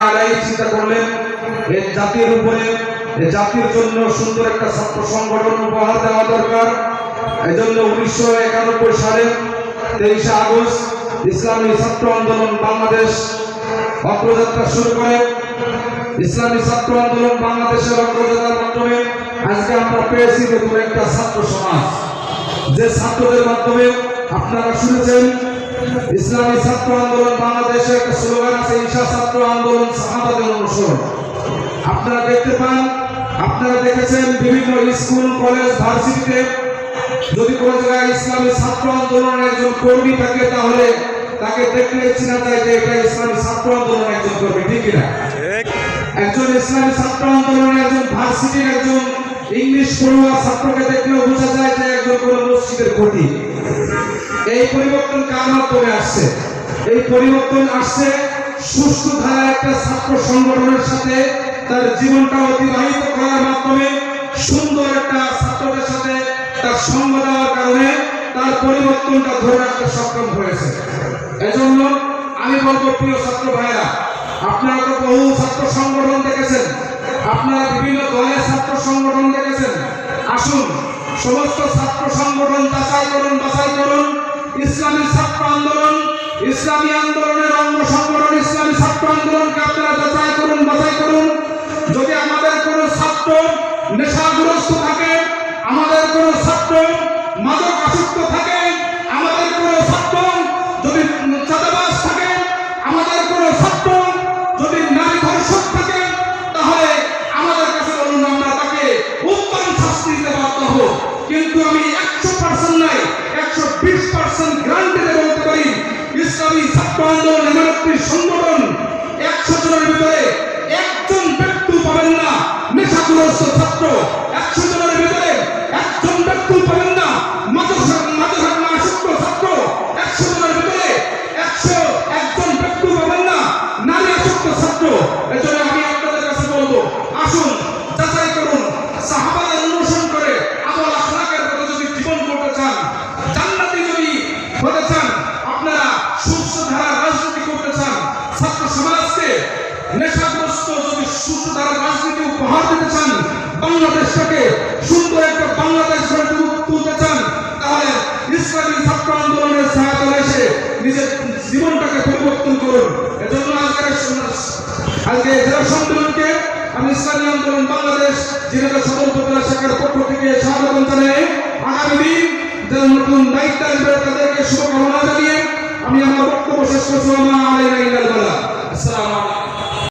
চিন্তা করলেন এই জাতির উপরে, এই জাতির জন্য সুন্দর একটা ছাত্র সংগঠন উপহার দেওয়া দরকার। এই জন্য 1991 সালে 23 আগস্ট ইসলামী ছাত্র আন্দোলন বাংলাদেশ অগ্রযাত্রা শুরু করে। ইসলামী ছাত্র আন্দোলন বাংলাদেশের অগ্রযাত্রার মাধ্যমে আজকে আমরা পেয়েছি নতুন একটা ছাত্র সমাজ, যে ছাত্রদের মাধ্যমে আপনারা শুনেছেন ইসলামী ছাত্র আন্দোলন বাংলাদেশের একটা স্লোগান আছে, ঈশা ছাত্র আন্দোলন সাহাবাদের অনুসরণ। আপনারা দেখতে পান, আপনারা দেখেছেন বিভিন্ন স্কুল কলেজ ভার্সিটিতে যদি কোনো জায়গায় ইসলামী ছাত্র আন্দোলনের একজন কর্মী থাকে তাহলে তাকে দেখলে চেনা যায় যে এটা ইসলামী ছাত্র আন্দোলনের একজন কর্মী, ঠিক কিনা? একজন ইসলামী ছাত্র আন্দোলনের একজন ভার্সিটির একজন ইংলিশ পড়ুয়া ছাত্রকে দেখলেও বোঝা যায় যে একজন কোন মসজিদের খতিব। এই পরিবর্তন কার মাধ্যমে আসছে? এই পরিবর্তন আসছে সুষ্ঠু ধারা একটা ছাত্র সংগঠনের সাথে তার জীবনটা অতিবাহিত করার মাধ্যমে, সুন্দর একটা ছাত্রদের সাথে তার সঙ্গ দেওয়ার কারণে তার পরিবর্তনটা ধরে রাখতে সক্ষম হয়েছে। এজন্য আমি বলবো, প্রিয় ছাত্র ভাইরা, আপনারা তো বহু ছাত্র সংগঠন দেখেছেন, আপনারা বিভিন্ন দলের ছাত্র সংগঠন দেখেছেন। আসুন সমস্ত ছাত্র সংগঠন বাছাই করুন। ইসলামী ছাত্র আন্দোলন, ইসলামী আন্দোলনের অঙ্গ সংগঠন ইসলামী ছাত্র আন্দোলনকে আপনারা বাছাই করুন। যদি আমাদের কোনো ছাত্র নেশাগ্রস্ত থাকে, আমাদের কোনো ছাত্র মাদক আসক্ত থাকে, আমাদের কোনো ছাত্র যদি চাঁদাবাজ থাকে, আমাদের কোনো ছাত্র যদি নারী ধর্ষক থাকে, তাহলে আমাদের কাছে বলুন, আমরা তাকে উত্তম শাস্তি দিতে বাধ্য হব। কিন্তু আমি 100% নাই, 120% গ্যারান্টিতে বলতে পারি, ইসলামী ছাত্র আন্দোলন এমন একটি সংগঠন 100 জনের ভিতরে একজন ব্যক্তি পাবেন না নেশাগ্রস্ত ছাত্র, 100 জনের ভিতরে একজন ব্যক্তি পাবেন না মাদকাসক্ত ছাত্র, 100 জনের ভিতরে একজন ব্যক্তি পাবেন না নারী আসক্ত ছাত্র। এজন্য আমি আপনাদের কাছে বলবো, আসুন যাচাই করুন, সাহাবাদের অনুসরণ করে আমল আখলাকের পথে যদি জীবন করতে চান, জান্নাতি যদি হতে চান, আপনারা সুস্থ ধারা রাজনীতি করতে চান, ছাত্র সমাজকে নেশাগ্রস্ত যদি সুস্থ ধারা রাজনীতি উপহার দিতে চান, বাংলাদেশটাকে সুন্দর একটা বাংলাদেশ গড়ে তুলতে চান, তাহলে ইসলামী ছাত্র আন্দোলনের সহায়তা এসে নিজের জীবনটাকে পরিবর্তন করুন। এজন্য আজকে জেলা সম্মেলনকে আমি ইসলামী আন্দোলন বাংলাদেশ জেলা সদর উপজেলা শাখার পক্ষ থেকে স্বাগত জানাই। আগামী দিন যারা নতুন দায়িত্ব আসবে তাদেরকে শুভকামনা জানিয়ে আমি আমার বক্তব্য শেষ করছি। আসসালামু আলাইকুম।